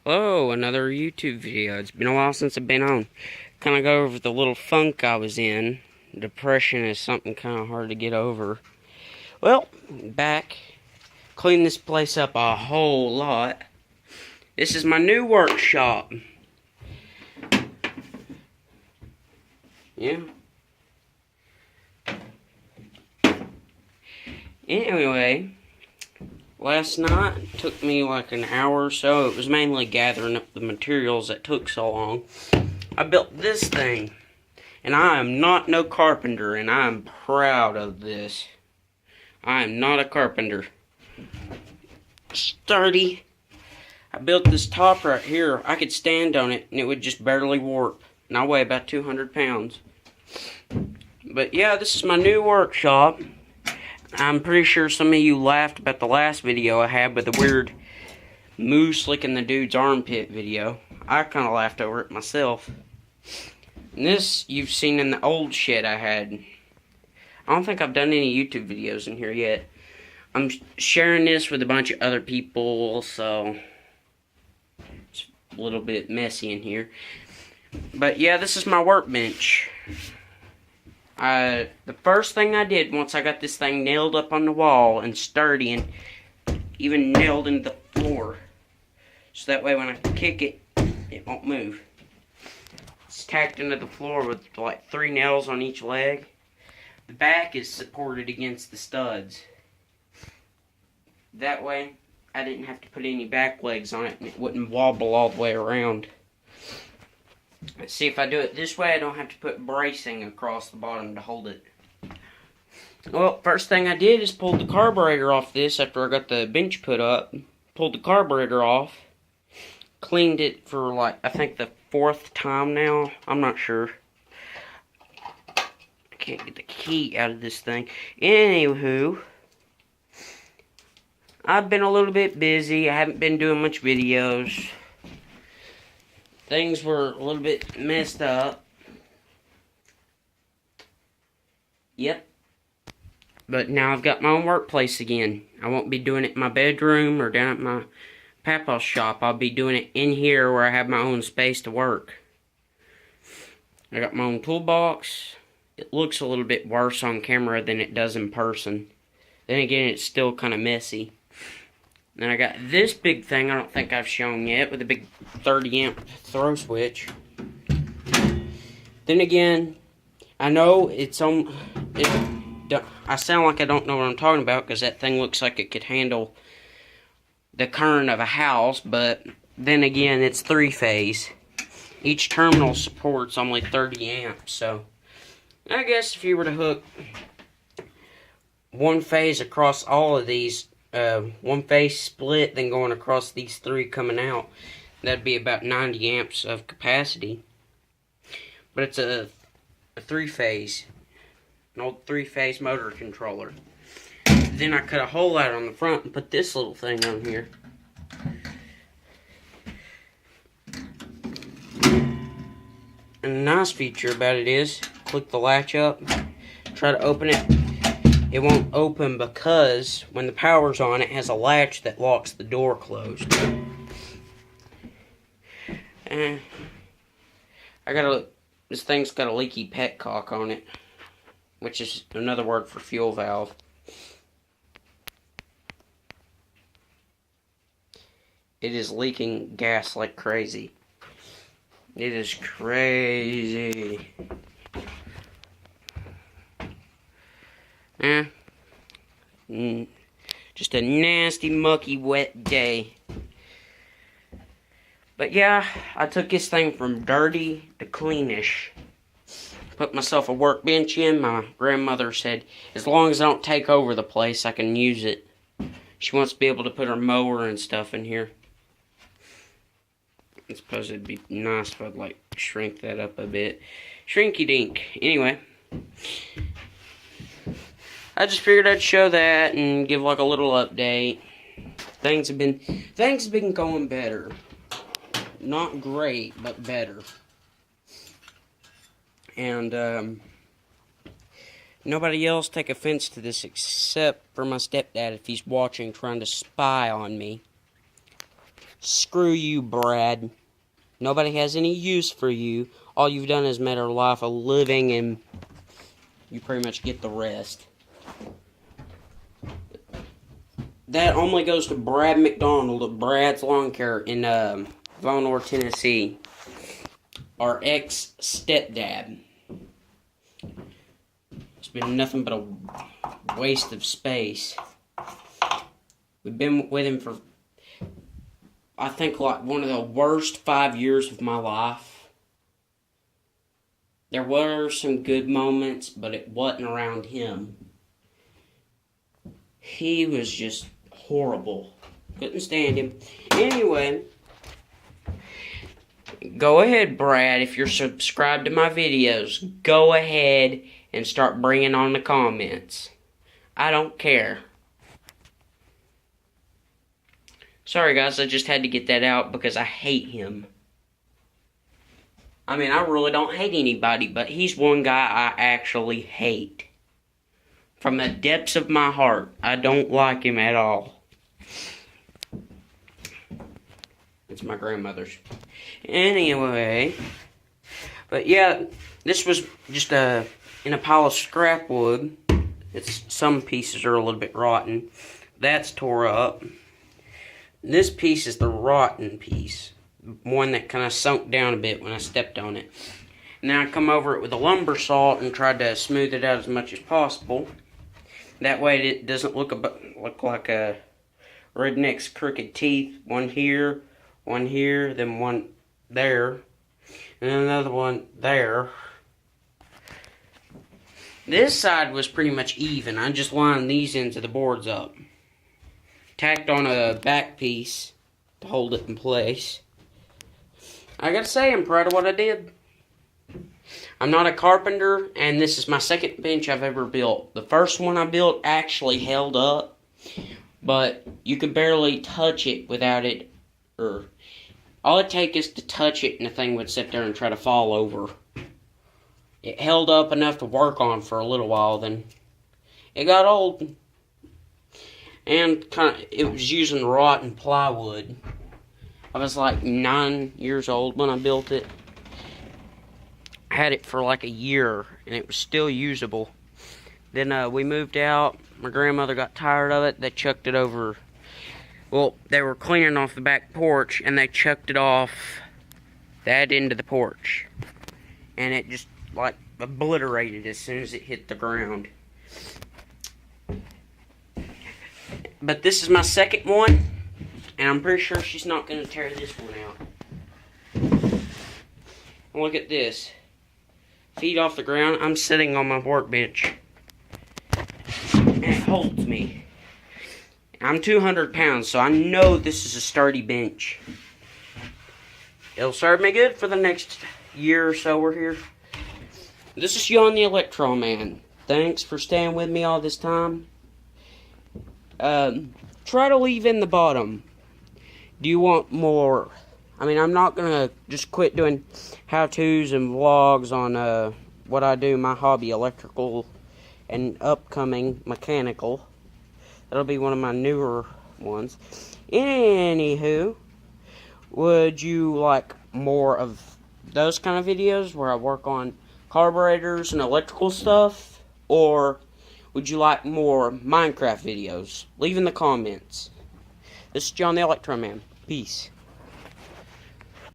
Hello, another YouTube video. It's been a while since I've been on. Kind of go over the little funk I was in. Depression is something kind of hard to get over. Well, back. Clean this place up a whole lot. This is my new workshop. Yeah. Anyway, last night it took me like an hour or so. It was mainly gathering up the materials that took so long. I built this thing, and I am not no carpenter, and I am proud of this. I am not a carpenter. Sturdy. I built this top right here. I could stand on it, and it would just barely warp. And I weigh about 200 pounds. But yeah, this is my new workshop. I'm pretty sure some of you laughed about the last video I had with the weird moose licking the dude's armpit video. I kind of laughed over it myself. And this you've seen in the old shit I had. I don't think I've done any YouTube videos in here yet. I'm sharing this with a bunch of other people, so it's a little bit messy in here. But yeah, this is my workbench. The first thing I did once I got this thing nailed up on the wall and sturdy and even nailed into the floor, so that way when I kick it, it won't move. It's tacked into the floor with like 3 nails on each leg. The back is supported against the studs. That way I didn't have to put any back legs on it and it wouldn't wobble all the way around. Let's see, if I do it this way, I don't have to put bracing across the bottom to hold it. Well, first thing I did is pulled the carburetor off this after I got the bench put up. Pulled the carburetor off. Cleaned it for like, I think the 4th time now. I'm not sure. I can't get the key out of this thing. Anywho, I've been a little bit busy. I haven't been doing much videos. Things were a little bit messed up. Yep. But now I've got my own workplace again. I won't be doing it in my bedroom or down at my papa's shop. I'll be doing it in here where I have my own space to work. I got my own toolbox. It looks a little bit worse on camera than it does in person. Then again, it's still kind of messy. Then I got this big thing I don't think I've shown yet with a big 30 amp throw switch. Then again, I know it's on. I sound like I don't know what I'm talking about because that thing looks like it could handle the current of a house, but then again, it's 3-phase. Each terminal supports only 30 amps, so I guess if you were to hook 1 phase across all of these, 1 phase split, then going across these 3 coming out, that'd be about 90 amps of capacity. But it's a 3-phase, an old 3-phase motor controller. Then I cut a hole out on the front and put this little thing on here. And the nice feature about it is, click the latch up, try to open it. It won't open because when the power's on, it has a latch that locks the door closed. And this thing's got a leaky petcock on it, which is another word for fuel valve. It is leaking gas like crazy. It is crazy. Just a nasty, mucky, wet day. But yeah, I took this thing from dirty to cleanish. Put myself a workbench in. My grandmother said, as long as I don't take over the place, I can use it. She wants to be able to put her mower and stuff in here. I suppose it'd be nice if I'd like shrink that up a bit. Shrinky dink. Anyway, I just figured I'd show that and give like a little update. Things have been going better. Not great, but better. And nobody else take offense to this except for my stepdad if he's watching, trying to spy on me. Screw you, Brad. Nobody has any use for you. All you've done is made our life a living, and you pretty much get the rest. That only goes to Brad McDonald of Brad's Lawn Care in Vonore, Tennessee. Our ex-stepdad. It's been nothing but a waste of space. We've been with him for, I think, like one of the worst 5 years of my life. There were some good moments, but it wasn't around him. He was just horrible. Couldn't stand him. Anyway, go ahead, Brad. If you're subscribed to my videos, go ahead and start bringing on the comments. I don't care. Sorry, guys. I just had to get that out because I hate him. I mean, I really don't hate anybody, but he's one guy I actually hate. From the depths of my heart, I don't like him at all. It's my grandmother's. Anyway, but yeah, this was just in a pile of scrap wood. Some pieces are a little bit rotten. That's tore up. This piece is the rotten piece. One that kind of sunk down a bit when I stepped on it. And then I come over it with a lumber saw and tried to smooth it out as much as possible. That way it doesn't look like a redneck's crooked teeth. One here, then one there, and another one there. This side was pretty much even. I just lined these ends of the boards up. Tacked on a back piece to hold it in place. I gotta say, I'm proud of what I did. I'm not a carpenter, and this is my second bench I've ever built. The first one I built actually held up, but you could barely touch it without it, or all it takes is to touch it and the thing would sit there and try to fall over. It held up enough to work on for a little while, then it got old. And it was using rotten plywood. I was like 9 years old when I built it. I had it for like a year, and it was still usable. Then we moved out. My grandmother got tired of it. They chucked it over. Well, they were cleaning off the back porch, and they chucked it off that end of the porch. And it just, like, obliterated as soon as it hit the ground. But this is my second one, and I'm pretty sure she's not going to tear this one out. And look at this. Feet off the ground. I'm sitting on my workbench. And it holds me. I'm 200 pounds, so I know this is a sturdy bench. It'll serve me good for the next year or so we're here. This is Yon the Electro Man. Thanks for staying with me all this time. Try to leave in the bottom. Do you want more? I mean, I'm not going to just quit doing how-tos and vlogs on what I do, my hobby, electrical and upcoming mechanical. That'll be one of my newer ones. Anywho, would you like more of those kind of videos where I work on carburetors and electrical stuff? Or would you like more Minecraft videos? Leave in the comments. This is John the Electro Man. Peace.